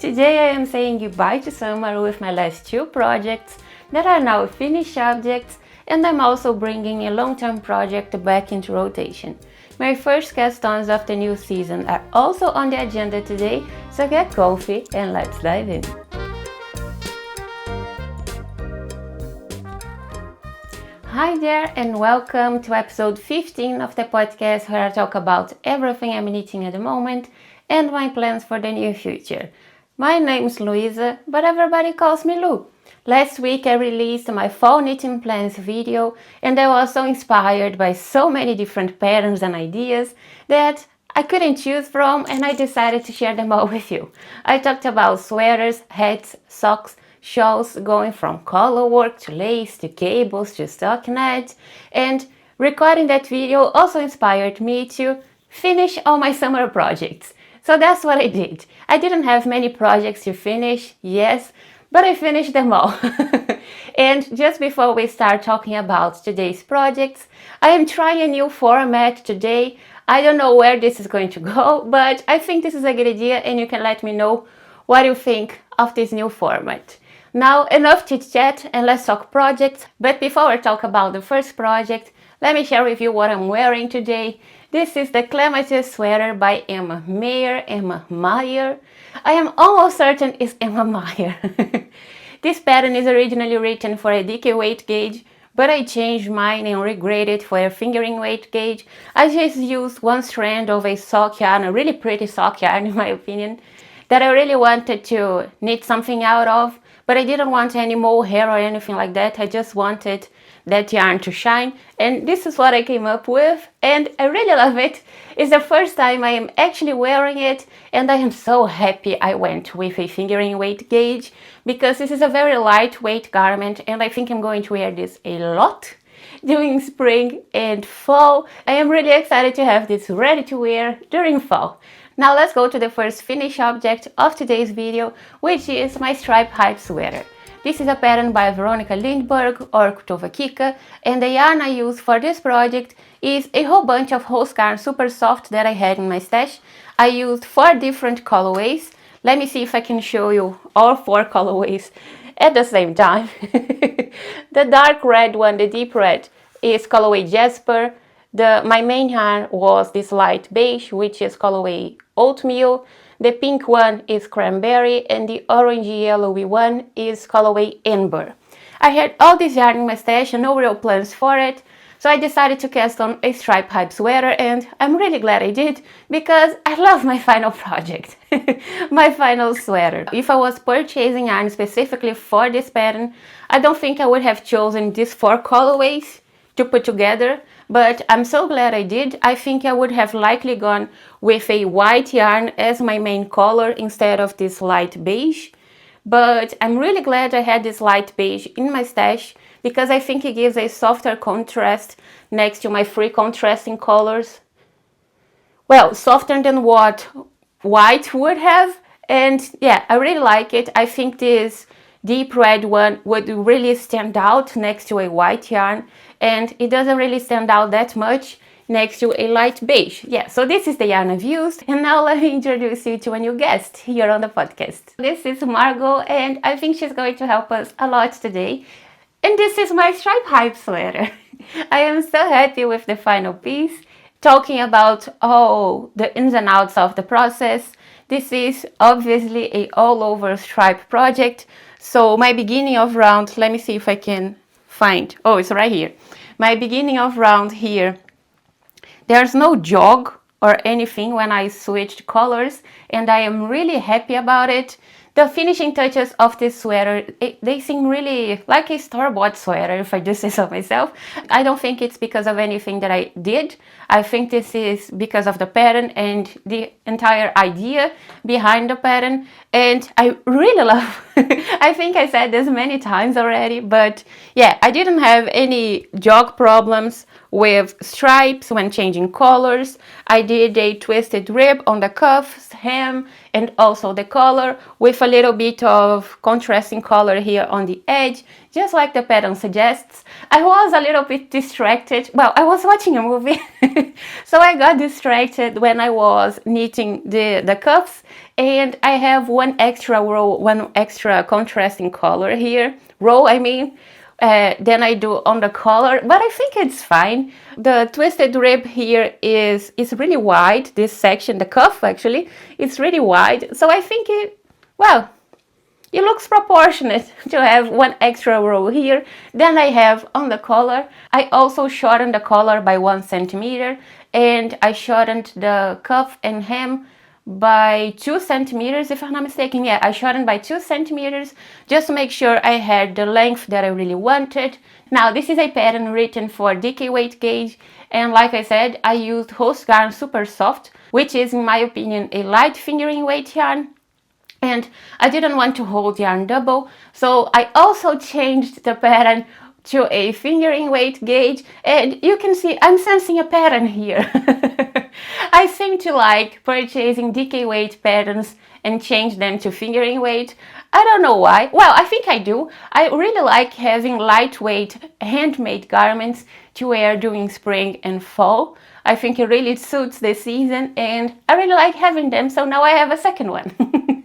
Today I am saying goodbye to summer with my last two projects that are now finished objects, and I'm also bringing a long-term project back into rotation. My first cast-ons of the new season are also on the agenda today, so get comfy and let's dive in. Hi there and welcome to episode 15 of the podcast where I talk about everything I'm knitting at the moment and my plans for the near future. My name is Luisa, but everybody calls me Lu. Last week I released my fall knitting plans video and I was so inspired by so many different patterns and ideas that I couldn't choose from and I decided to share them all with you. I talked about sweaters, hats, socks, shawls, going from color work to lace to cables to stockinette, and recording that video also inspired me to finish all my summer projects. So that's what I did. I didn't have many projects to finish, yes, but I finished them all. And just before we start talking about today's projects, I am trying a new format today. I don't know where this is going to go, but I think this is a good idea and you can let me know what you think of this new format. Now, enough chit-chat and let's talk projects. But before I talk about the first project, let me share with you what I'm wearing today. This is the Clematis sweater by Emma Meyer. I am almost certain it's Emma Meyer. This pattern is originally written for a DK weight gauge, but I changed mine and regraded for a fingering weight gauge. I just used one strand of a sock yarn, a really pretty sock yarn in my opinion, that I really wanted to knit something out of, but I didn't want any mohair or anything like that. I just wanted that yarn to shine, and this is what I came up with, and I really love it. It's the first time I am actually wearing it, and I am so happy I went with a fingering weight gauge, because this is a very lightweight garment, and I think I'm going to wear this a lot during spring and fall. I am really excited to have this ready to wear during fall. Now let's go to the first finished object of today's video, which is my stripe hype sweater. This is a pattern by Veronika Lindberg or Kika, and the yarn I used for this project is a whole bunch of Husqvarna Super Soft that I had in my stash. I used 4 different colorways. Let me see if I can show you all 4 colorways at the same time. The dark red one, the deep red, is colorway Jasper. My main yarn was this light beige, which is colorway Oatmeal. The pink one is Cranberry, and the orangey yellowy one is colorway Amber. I had all this yarn in my stash and no real plans for it, so I decided to cast on a stripe hype sweater, and I'm really glad I did because I love my final project, my final sweater. If I was purchasing yarn specifically for this pattern, I don't think I would have chosen these 4 colorways to put together, but I'm so glad I did. I think I would have likely gone with a white yarn as my main color instead of this light beige, but I'm really glad I had this light beige in my stash because I think it gives a softer contrast next to my 3 contrasting colors. Well, softer than what white would have, and yeah, I really like it. I think this deep red one would really stand out next to a white yarn, and it doesn't really stand out that much next to a light beige. Yeah, so this is the yarn I've used, and now let me introduce you to a new guest here on the podcast. This is Margot, and I think she's going to help us a lot today. And this is my stripe hype sweater. I am so happy with the final piece. Talking about all the ins and outs of the process, this is obviously a all over stripe project. So my beginning of round, let me see if I can find, oh, it's right here. My beginning of round here, there's no jog or anything when I switched colors, and I am really happy about it. The finishing touches of this sweater, they seem really like a store-bought sweater, if I do say so myself. I don't think it's because of anything that I did. I think this is because of the pattern and the entire idea behind the pattern. And I really love, I think I said this many times already, but yeah, I didn't have any jog problems with stripes when changing colors. I did a twisted rib on the cuffs, hem, and also the collar with a little bit of contrasting color here on the edge, just like the pattern suggests. I was a little bit distracted. Well, I was watching a movie, so I got distracted when I was knitting the cuffs, and I have one extra row, one extra contrasting color here, row I mean, than I do on the collar, but I think it's fine. The twisted rib here is really wide, this section, the cuff actually, it's really wide, so I think it looks proportionate to have one extra row here than I have on the collar. I also shortened the collar by 1 centimeter, and I shortened the cuff and hem by 2 centimeters, if I'm not mistaken. Yeah, I shortened by 2 centimeters just to make sure I had the length that I really wanted. Now, this is a pattern written for DK weight gauge, and like I said, I used Host Yarn Super Soft, which is, in my opinion, a light fingering weight yarn. And I didn't want to hold yarn double, so I also changed the pattern to a fingering weight gauge, and you can see I'm sensing a pattern here. I seem to like purchasing DK weight patterns and change them to fingering weight. I don't know why. Well, I think I do. I really like having lightweight handmade garments to wear during spring and fall. I think it really suits the season, and I really like having them, so now I have a second one.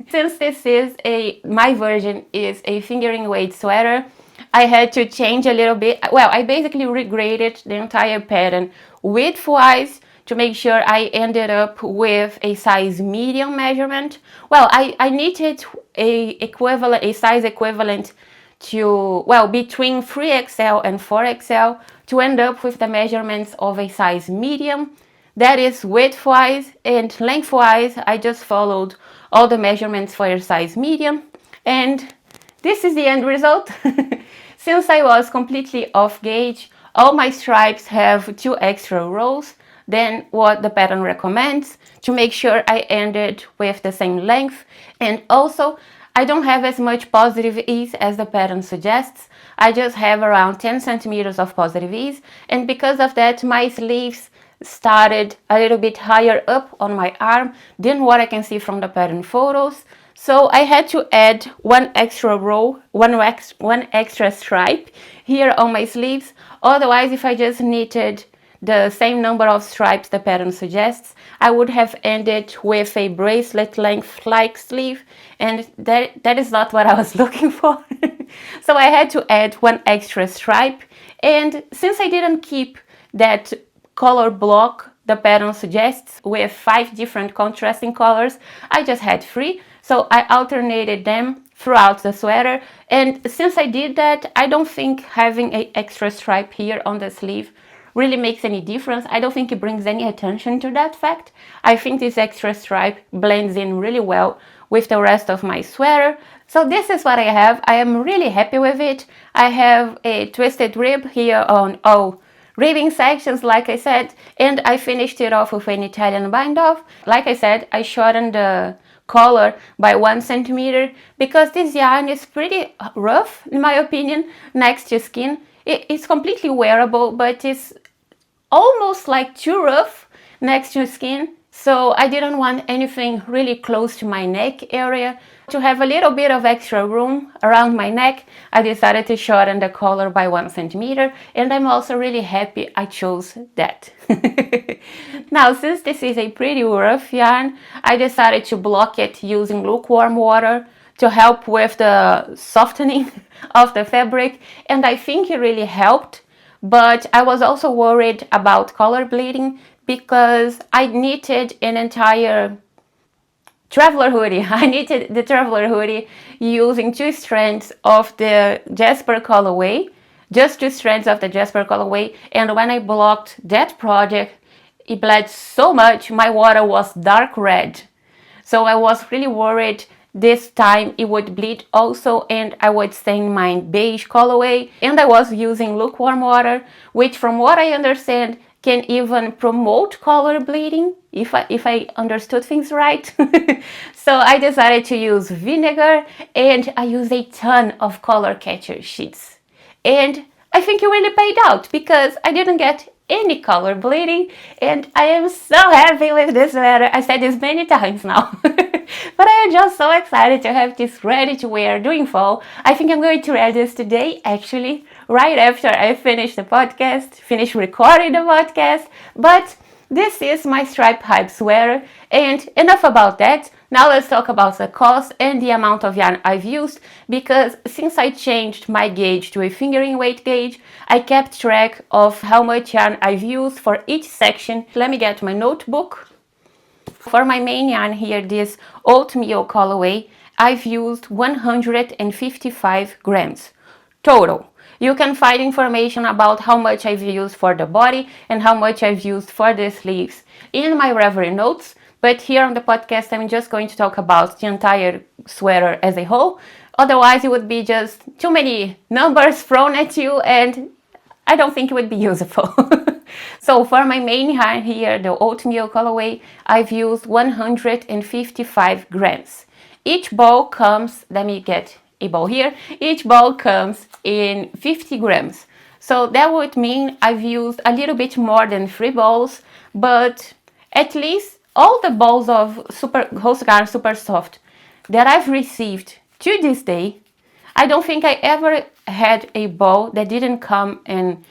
Since this is my version is a fingering weight sweater, I had to change a little bit. Well, I basically regraded the entire pattern width-wise to make sure I ended up with a size medium measurement. Well, I needed a size equivalent to, well, between 3XL and 4XL to end up with the measurements of a size medium. That is width-wise, and length-wise, I just followed all the measurements for a size medium, and this is the end result. Since I was completely off gauge, all my stripes have 2 extra rows than what the pattern recommends to make sure I ended with the same length, and also I don't have as much positive ease as the pattern suggests. I just have around 10 centimeters of positive ease, and because of that my sleeves started a little bit higher up on my arm than what I can see from the pattern photos. So I had to add one extra row, one extra stripe here on my sleeves. Otherwise, if I just knitted the same number of stripes the pattern suggests, I would have ended with a bracelet length like sleeve, and that is not what I was looking for. So I had to add one extra stripe, and since I didn't keep that color block the pattern suggests with 5 different contrasting colors, I just had 3, so I alternated them throughout the sweater. And since I did that, I don't think having an extra stripe here on the sleeve really makes any difference. I don't think it brings any attention to that fact. I think this extra stripe blends in really well with the rest of my sweater. So this is what I have. I am really happy with it. I have a twisted rib here on all ribbing sections, like I said, and I finished it off with an Italian bind off. Like I said, I shortened the collar by 1 centimeter because this yarn is pretty rough, in my opinion, next to skin. It's completely wearable, but it's almost like too rough next to skin. So I didn't want anything really close to my neck area. To have a little bit of extra room around my neck, I decided to shorten the collar by 1 centimeter, and I'm also really happy I chose that. Now, since this is a pretty rough yarn, I decided to block it using lukewarm water to help with the softening of the fabric, and I think it really helped. But I was also worried about color bleeding because I knitted an entire traveler hoodie. I knitted the traveler hoodie using 2 strands of the Jasper colorway, just 2 strands of the Jasper colorway, and when I blocked that project, it bled so much, my water was dark red. So I was really worried this time it would bleed also, and I would stain my beige colorway, and I was using lukewarm water, which from what I understand can even promote color bleeding, if I understood things right. So I decided to use vinegar, and I used a ton of color catcher sheets. And I think it really paid out because I didn't get any color bleeding, and I am so happy with this sweater. I said this many times now. But I am just so excited to have this ready to wear during fall. I think I'm going to wear this today, actually, right after I finish the podcast, finish recording the podcast. But this is my stripe hype sweater, and enough about that. Now let's talk about the cost and the amount of yarn I've used, because since I changed my gauge to a fingering weight gauge, I kept track of how much yarn I've used for each section. Let me get my notebook. For my main yarn here, this oatmeal colorway, I've used 155 grams total. You can find information about how much I've used for the body and how much I've used for the sleeves in my Reverie notes, but here on the podcast I'm just going to talk about the entire sweater as a whole. Otherwise it would be just too many numbers thrown at you and I don't think it would be useful. So for my main yarn here, the oatmeal colorway, I've used 155 grams. Each ball comes, let me get a ball here, each ball comes in 50 grams. So that would mean I've used a little bit more than 3 balls, but at least all the balls of Hostgarden Super Soft that I've received to this day, I don't think I ever had a ball that didn't come in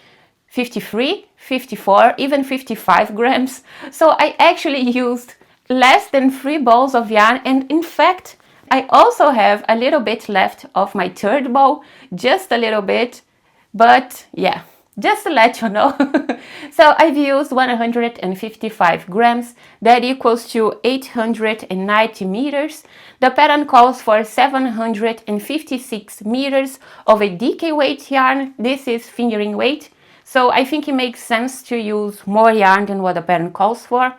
53, 54, even 55 grams. So I actually used less than 3 balls of yarn, and in fact, I also have a little bit left of my third ball, just a little bit, but yeah, just to let you know. So I've used 155 grams, that equals to 890 meters. The pattern calls for 756 meters of a DK weight yarn. This is fingering weight, so I think it makes sense to use more yarn than what the pattern calls for.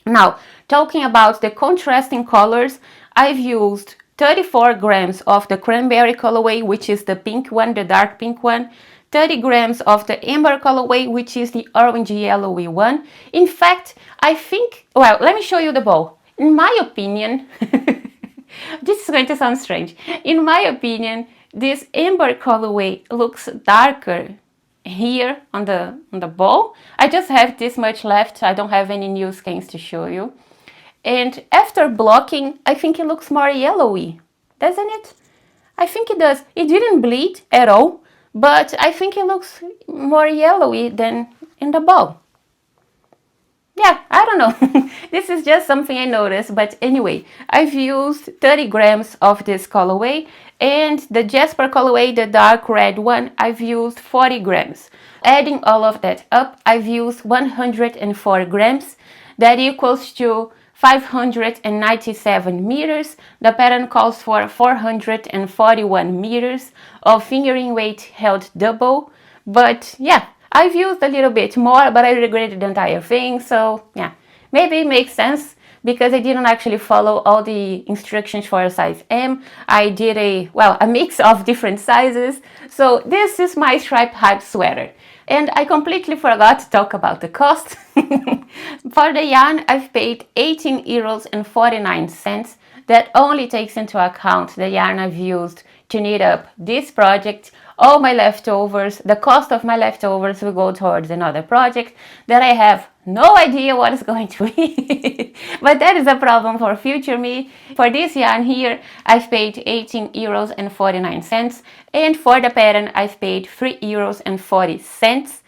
Now, talking about the contrasting colors, I've used 34 grams of the cranberry colorway, which is the pink one, the dark pink one, 30 grams of the amber colorway, which is the orange yellowy one. In fact, I think, well, let me show you the ball. In my opinion, this is going to sound strange. In my opinion, this amber colorway looks darker here on the ball. I just have this much left. I don't have any new skeins to show you. And after blocking, I think it looks more yellowy, doesn't it? I think it does. It didn't bleed at all, but I think it looks more yellowy than in the ball. Yeah, I don't know. This is just something I noticed, but anyway, I've used 30 grams of this colorway, and the Jasper colorway, the dark red one, I've used 40 grams. Adding all of that up, I've used 104 grams. That equals to 597 meters. The pattern calls for 441 meters of fingering weight held double. But yeah, I've used a little bit more, but I regretted the entire thing. So yeah, maybe it makes sense because I didn't actually follow all the instructions for a size M. I did a mix of different sizes. So this is my stripe hype sweater. And I completely forgot to talk about the cost. For the yarn, I've paid 18 euros and 49 cents. That only takes into account the yarn I've used to knit up this project. All my leftovers, the cost of my leftovers will go towards another project that I have no idea what it's going to be. But that is a problem for future me. For this yarn here, I've paid 18 euros and 49 cents. And for the pattern, I've paid 3 euros and 40 cents.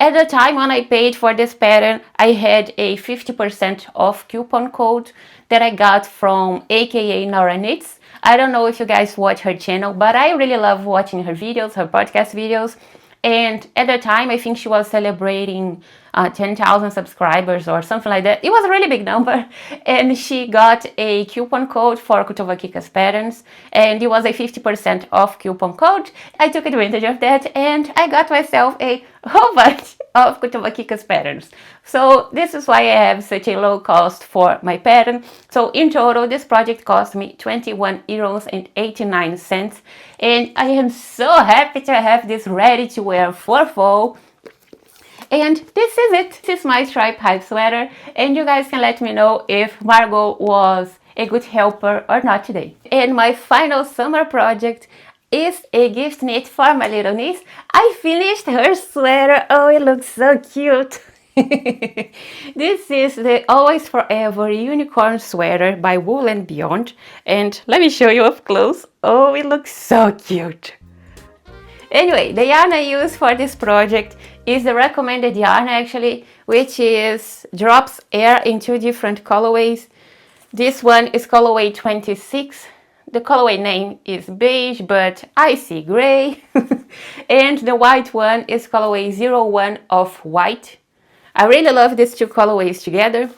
At the time when I paid for this pattern, I had a 50% off coupon code that I got from aka Laura Knits. I don't know if you guys watch her channel, but I really love watching her videos, her podcast videos. And at the time, I think she was celebrating 10,000 subscribers or something like that. It was a really big number. And she got a coupon code for Kutovakikas patterns. And it was a 50% off coupon code. I took advantage of that and I got myself a whole bunch of Kutovakikas patterns. So this is why I have such a low cost for my pattern. So in total, this project cost me 21 euros and 89 cents. And I am so happy to have this ready to wear for fall. And this is it. This is my stripe hype sweater. And you guys can let me know if Margot was a good helper or not today. And my final summer project is a gift knit for my little niece. I finished her sweater. Oh, it looks so cute. This is the Always Forever unicorn sweater by Wool and Beyond. And let me show you up close. Oh, it looks so cute. Anyway, the yarn I used for this project is the recommended yarn actually, which is drops air in 2 different colorways. This one is colorway 26. The colorway name is beige, but I see gray. And the white one is colorway 01 of white. I really love these 2 colorways together.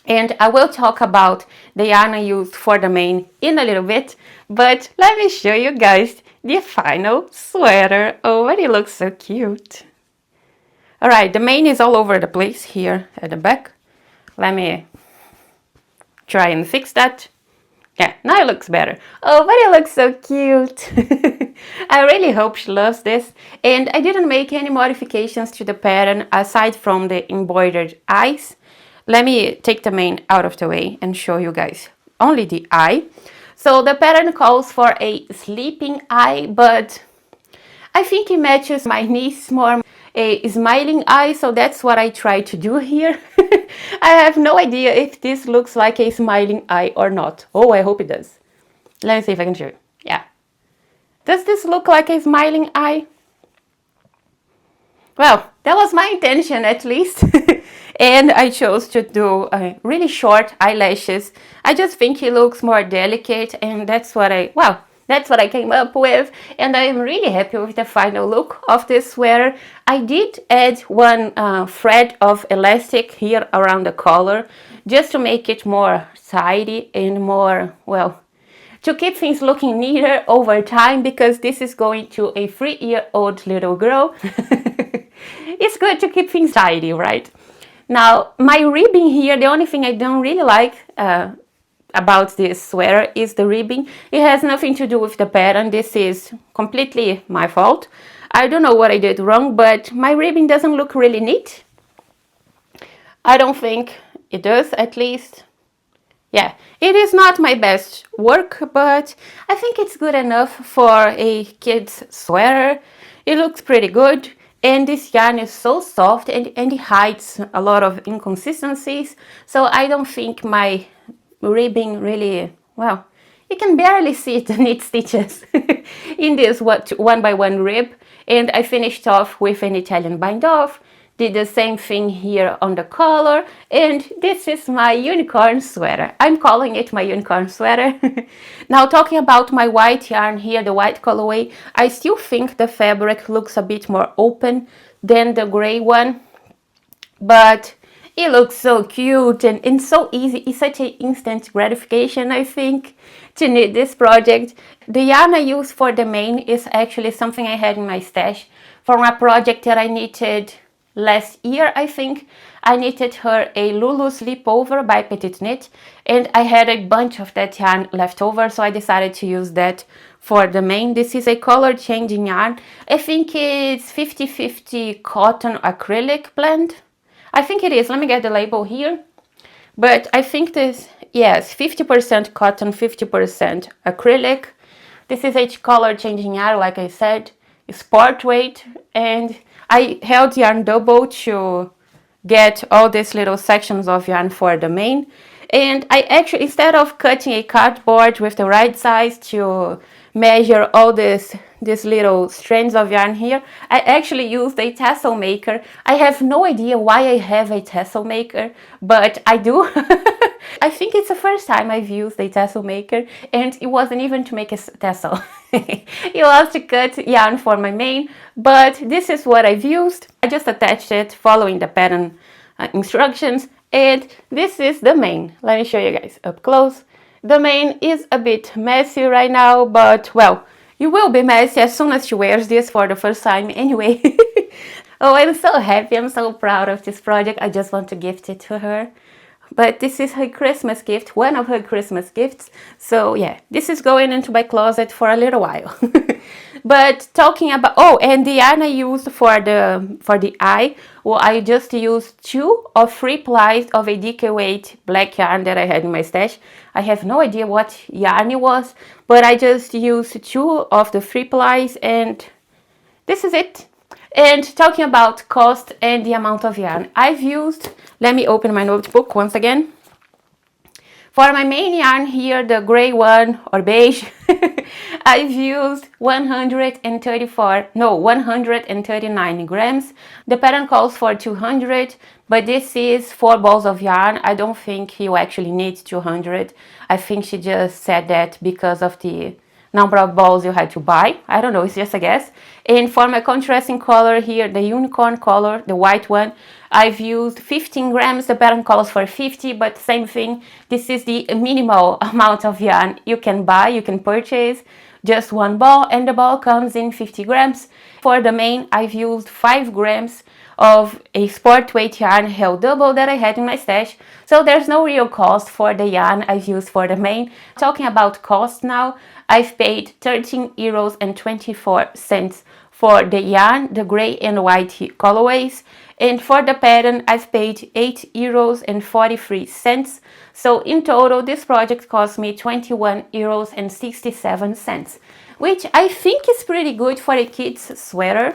And I will talk about the yarn I used for the mane in a little bit. But let me show you guys the final sweater. Oh, but it looks so cute. Alright, the mane is all over the place here at the back. Let me try and fix that. Yeah, now it looks better. Oh, but it looks so cute. I really hope she loves this. And I didn't make any modifications to the pattern aside from the embroidered eyes. Let me take the mane out of the way and show you guys only the eye. So the pattern calls for a sleeping eye, but I think it matches my niece more, a smiling eye, so that's what I try to do here. I have no idea if this looks like a smiling eye or not. Oh, I hope it does. Let me see if I can show you. Yeah. Does this look like a smiling eye? Well, that was my intention at least. And I chose to do really short eyelashes. I just think it looks more delicate, and that's what I came up with, and I am really happy with the final look of this sweater. I did add one thread of elastic here around the collar, just to make it more tidy and more, well, to keep things looking neater over time, because this is going to a 3-year-old little girl. It's good to keep things tidy, right? Now, my ribbing here, the only thing I don't really like about this sweater is the ribbing. It has nothing to do with the pattern. This is completely my fault. I don't know what I did wrong, but my ribbing doesn't look really neat. I don't think it does, at least. Yeah, it is not my best work, but I think it's good enough for a kid's sweater. It looks pretty good. And this yarn is so soft, and it hides a lot of inconsistencies. So I don't think my ribbing really, well, you can barely see the neat stitches in this 1x1 rib. And I finished off with an Italian bind off. Did the same thing here on the collar, and this is my unicorn sweater. I'm calling it my unicorn sweater. Now, talking about my white yarn here, the white colorway, I still think the fabric looks a bit more open than the gray one, but it looks so cute and so easy. It's such an instant gratification, I think, to knit this project. The yarn I use for the mane is actually something I had in my stash from a project that I knitted last year, I think. I knitted her a Lulu Sleepover by Petite Knit, and I had a bunch of that yarn left over, so I decided to use that for the mane. This is a color changing yarn. I think it's 50-50 cotton acrylic blend. I think it is. Let me get the label here. But I think this, yes, 50% cotton, 50% acrylic. This is a color changing yarn, like I said, sport weight, and I held yarn double to get all these little sections of yarn for the mane. And I actually, instead of cutting a cardboard with the right size to measure all these little strands of yarn here, I actually used a tassel maker. I have no idea why I have a tassel maker, but I do. I think it's the first time I've used a tassel maker, and it wasn't even to make a tassel. It was to cut yarn for my mane, but this is what I've used. I just attached it following the pattern instructions, and this is the mane. Let me show you guys up close. The mane is a bit messy right now, but well, it will be messy as soon as she wears this for the first time anyway. Oh, I'm so happy, I'm so proud of this project. I just want to gift it to her. But this is her Christmas gift, one of her Christmas gifts. So yeah, this is going into my closet for a little while. But talking about, oh, and the yarn I used for the eye, well, I just used 2 or 3 plies of a DK weight black yarn that I had in my stash. I have no idea what yarn it was, but I just used 2 of the 3 plies, and this is it. And talking about cost and the amount of yarn I've used, let me open my notebook once again. For my main yarn here, the gray one or beige, I've used 139 grams. The pattern calls for 200, but this is 4 balls of yarn. I don't think you actually need 200. I think she just said that because of the number of balls you had to buy. I don't know, it's just a guess. And for my contrasting color here, the unicorn color, the white one, I've used 15 grams. The pattern calls for 50, but same thing. This is the minimal amount of yarn you can buy, you can purchase. Just one ball, and the ball comes in 50 grams. For the main, I've used 5 grams of a sport weight yarn held double that I had in my stash. So there's no real cost for the yarn I've used for the main. Talking about cost now, I've paid 13 euros and 24 cents for the yarn, the gray and white colorways. And for the pattern, I've paid 8 euros and 43 cents. So in total, this project cost me 21 euros and 67 cents, which I think is pretty good for a kid's sweater.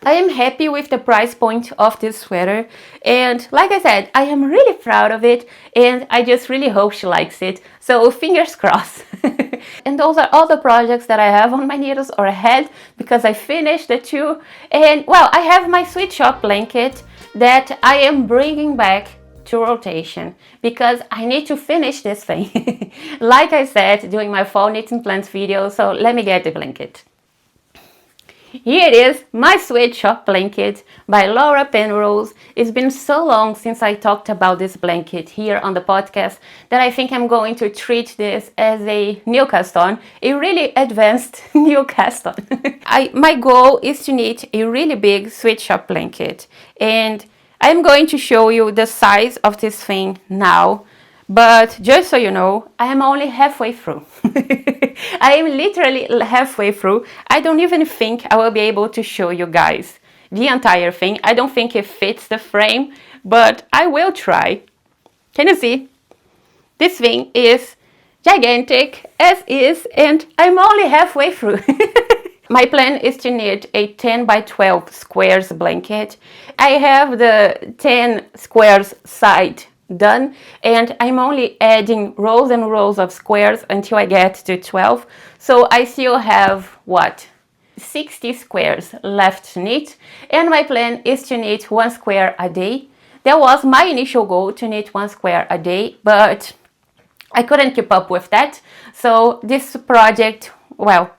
I am happy with the price point of this sweater, and like I said, I am really proud of it, and I just really hope she likes it, so fingers crossed. And those are all the projects that I have on my needles or ahead, because I finished the 2, and well, I have my sweet shop blanket that I am bringing back to rotation because I need to finish this thing. Like I said, doing my fall knits and plants video, so let me get the blanket. Here it is, my sweet shop blanket by Laura Penrose. It's been so long since I talked about this blanket here on the podcast that I think I'm going to treat this as a new cast on, a really advanced new cast on. My goal is to knit a really big sweet shop blanket, and I'm going to show you the size of this thing now. But just so you know, I am only halfway through. I am literally halfway through. I don't even think I will be able to show you guys the entire thing. I don't think it fits the frame, but I will try. Can you see? This thing is gigantic as is, and I'm only halfway through. My plan is to knit a 10 by 12 squares blanket. I have the 10 squares side done, and I'm only adding rows and rows of squares until I get to 12. So I still have, 60 squares left to knit, and my plan is to knit 1 square a day. That was my initial goal, to knit 1 square a day, but I couldn't keep up with that. So this project, well,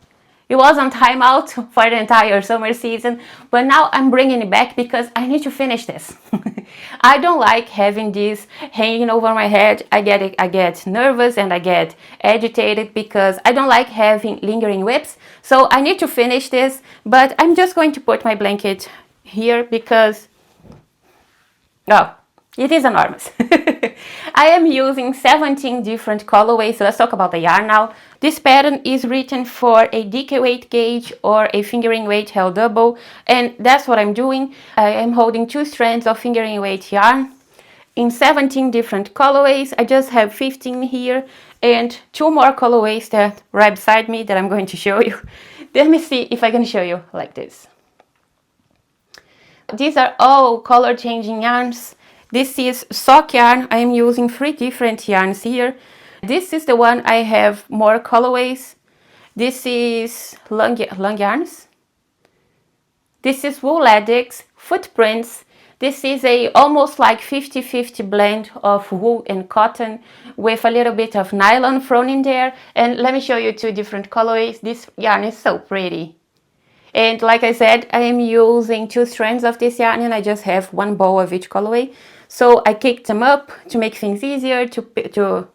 it was on timeout for the entire summer season, but now I'm bringing it back because I need to finish this. I don't like having this hanging over my head. I get nervous and I get agitated because I don't like having lingering whips. So I need to finish this, but I'm just going to put my blanket here because, oh, it is enormous. I am using 17 different colorways, so let's talk about the yarn now. This pattern is written for a DK weight gauge or a fingering weight held double, and that's what I'm doing. I am holding 2 strands of fingering weight yarn in 17 different colorways. I just have 15 here and 2 more colorways that right beside me that I'm going to show you. Let me see if I can show you like this. These are all color changing yarns. This is sock yarn. I am using 3 different yarns here. This is the one I have more colorways. This is long yarns. This is wool latex, footprints. This is a almost like 50-50 blend of wool and cotton with a little bit of nylon thrown in there. And let me show you 2 different colorways. This yarn is so pretty. And like I said, I am using 2 strands of this yarn and I just have 1 ball of each colorway. So I kicked them up to make things easier, to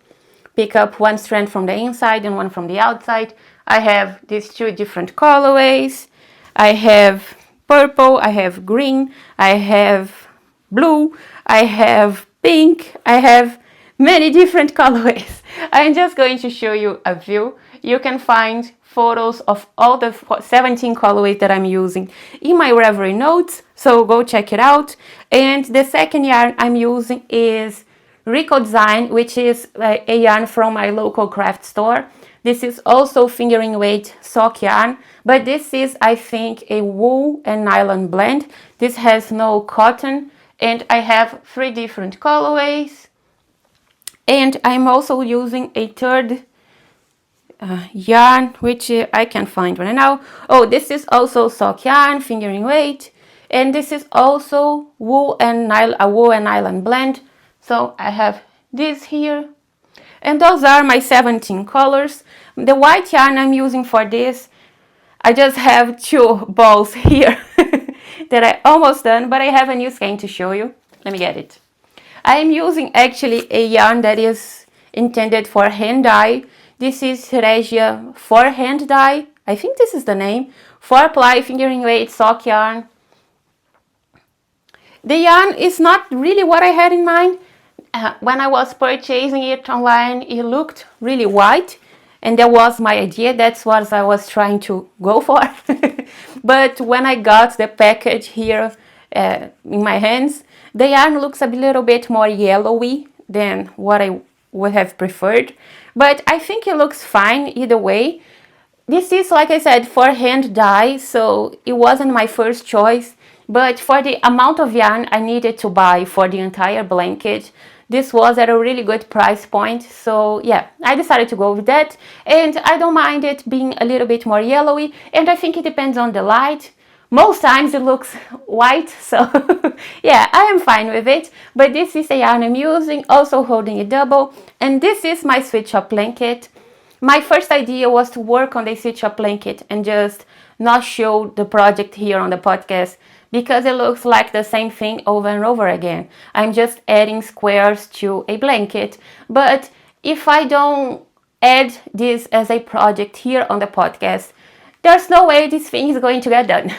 pick up 1 strand from the inside and 1 from the outside. I have these 2 different colorways. I have purple, I have green, I have blue, I have pink, I have many different colorways. I'm just going to show you a few. You can find photos of all the 17 colorways that I'm using in my Reverie notes, so go check it out. And the second yarn I'm using is Rico Design, which is a yarn from my local craft store. This is also fingering weight sock yarn, but this is, I think, a wool and nylon blend. This has no cotton, and I have 3 different colorways. And I'm also using a third yarn, which I can find right now. Oh, this is also sock yarn, fingering weight, and this is also wool and nylon blend. So I have this here, and those are my 17 colors. The white yarn I'm using for this, I just have 2 balls here that I almost done, but I have a new skein to show you. Let me get it. I'm using actually a yarn that is intended for hand dye. This is Regia for hand dye. I think this is the name. 4-ply fingering weight sock yarn. The yarn is not really what I had in mind. When I was purchasing it online, it looked really white, and that was my idea. That's what I was trying to go for. But when I got the package here in my hands, the yarn looks a little bit more yellowy than what I would have preferred. But I think it looks fine either way. This is, like I said, for hand dye, so it wasn't my first choice. But for the amount of yarn I needed to buy for the entire blanket, this was at a really good price point. So yeah, I decided to go with that. And I don't mind it being a little bit more yellowy. And I think it depends on the light. Most times it looks white, so yeah, I am fine with it. But this is the yarn I'm using, also holding it double. And this is my switch up blanket. My first idea was to work on the switch up blanket and just not show the project here on the podcast, because it looks like the same thing over and over again. I'm just adding squares to a blanket. But if I don't add this as a project here on the podcast, there's no way this thing is going to get done.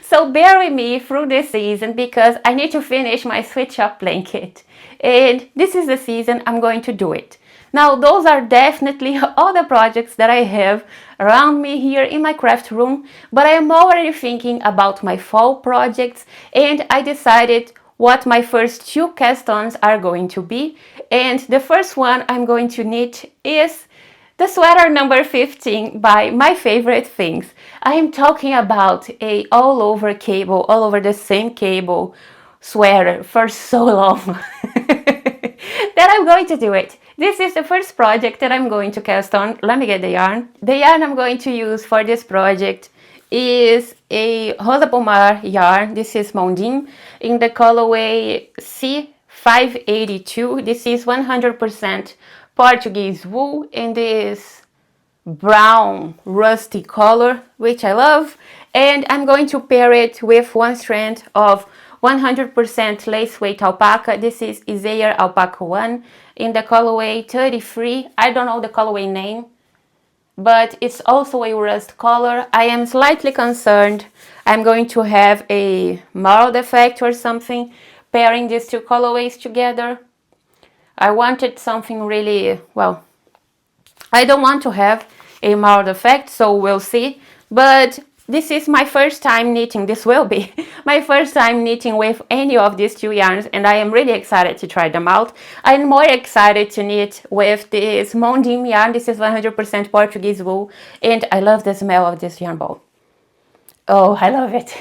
So bear with me through this season, because I need to finish my switch up blanket. And this is the season I'm going to do it. Now, those are definitely all the projects that I have around me here in my craft room, but I am already thinking about my fall projects, and I decided what my first 2 cast-ons are going to be. And the first one I'm going to knit is the sweater number 15 by My Favorite Things. I am talking about a all over the same cable sweater for so long that I'm going to do it. This is the first project that I'm going to cast on. Let me get the yarn. The yarn I'm going to use for this project is a Rosa Pomar yarn. This is Mondim in the colorway C582. This is 100% Portuguese wool in this brown rusty color, which I love. And I'm going to pair it with 1 strand of 100% lace weight alpaca. This is Isaiah Alpaca 1 in the colorway 33. I don't know the colorway name, but it's also a rust color. I am slightly concerned I'm going to have a mold effect or something pairing these 2 colorways together. I wanted something really, well, I don't want to have a mold effect, so we'll see. But this is my first time knitting. This will be my first time knitting with any of these 2 yarns, and I am really excited to try them out. I'm more excited to knit with this Mondim yarn. This is 100% Portuguese wool, and I love the smell of this yarn ball. Oh, I love it.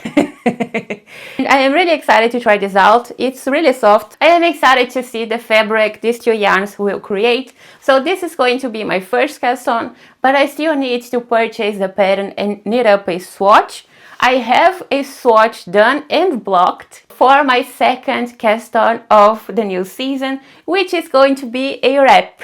I am really excited to try this out. It's really soft. I am excited to see the fabric these 2 yarns will create. So this is going to be my first cast on, but I still need to purchase the pattern and knit up a swatch. I have a swatch done and blocked for my second cast on of the new season, which is going to be a wrap.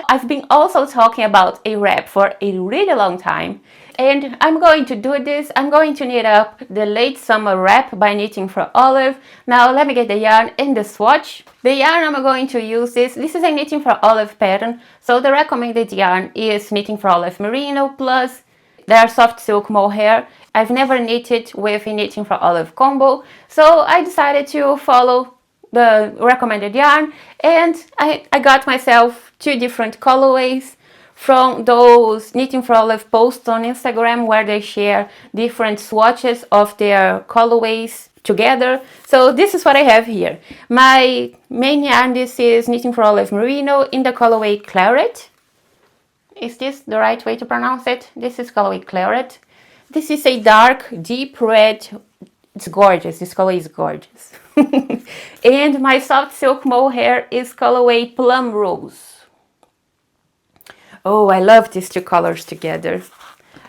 I've been also talking about a wrap for a really long time. And I'm going to do this. I'm going to knit up the late summer wrap by Knitting for Olive. Now let me get the yarn and the swatch. The yarn I'm going to use is, this is a Knitting for Olive pattern. So the recommended yarn is Knitting for Olive Merino plus their soft silk mohair. I've never knitted with a Knitting for Olive combo, so I decided to follow the recommended yarn, and I got myself 2 different colorways from those Knitting for Olive posts on Instagram where they share different swatches of their colorways together. So this is what I have here. My main yarn, this is Knitting for Olive Merino in the colorway Claret. Is this the right way to pronounce it? This is colorway Claret. This is a dark, deep red. It's gorgeous. This color is gorgeous. And my soft silk mohair is colorway Plum Rose. Oh, I love these two colors together.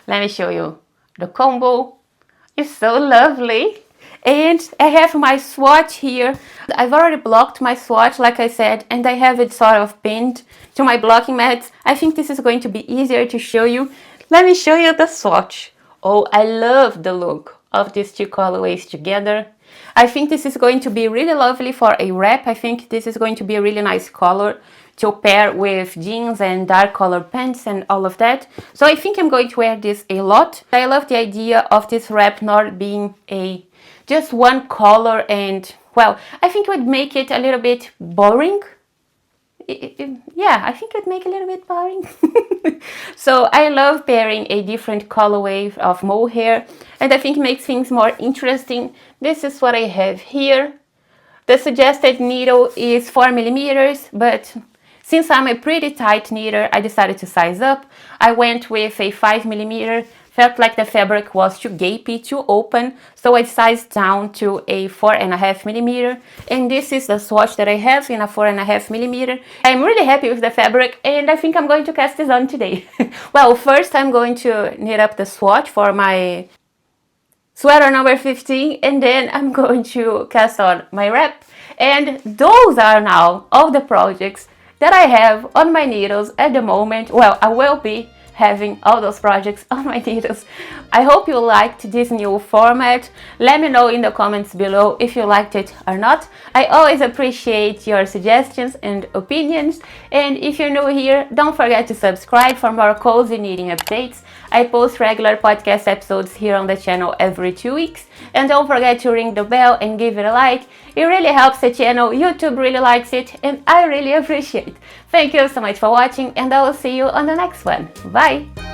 Let me show you the combo. It's so lovely. And I have my swatch here. I've already blocked my swatch, like I said, and I have it sort of pinned to my blocking mats. I think this is going to be easier to show you. Let me show you the swatch. Oh, I love the look of these two colorways together. I think this is going to be really lovely for a wrap. I think this is going to be a really nice color to pair with jeans and dark color pants and all of that. So I think I'm going to wear this a lot. I love the idea of this wrap not being a just one color, and well, I think it would make it a little bit boring. Yeah, I think it would make it a little bit boring. So I love pairing a different colorway of mohair, and I think it makes things more interesting. This is what I have here. The suggested needle is 4 millimeters, but since I'm a pretty tight knitter, I decided to size up. I went with a 5 millimeter. Felt like the fabric was too gapey, too open, so I sized down to a 4.5 millimeter. And this is the swatch that I have in a 4.5 millimeter. I'm really happy with the fabric, and I think I'm going to cast this on today. Well, first I'm going to knit up the swatch for my sweater number 15, and then I'm going to cast on my wrap. And those are now all the projects that I have on my needles at the moment. Well, I will be having all those projects on my needles. I hope you liked this new format. Let me know in the comments below if you liked it or not. I always appreciate your suggestions and opinions. And if you're new here, don't forget to subscribe for more cozy knitting updates. I post regular podcast episodes here on the channel every 2 weeks. And don't forget to ring the bell and give it a like. It really helps the channel, YouTube really likes it, and I really appreciate it. Thank you so much for watching, and I will see you on the next one. Bye!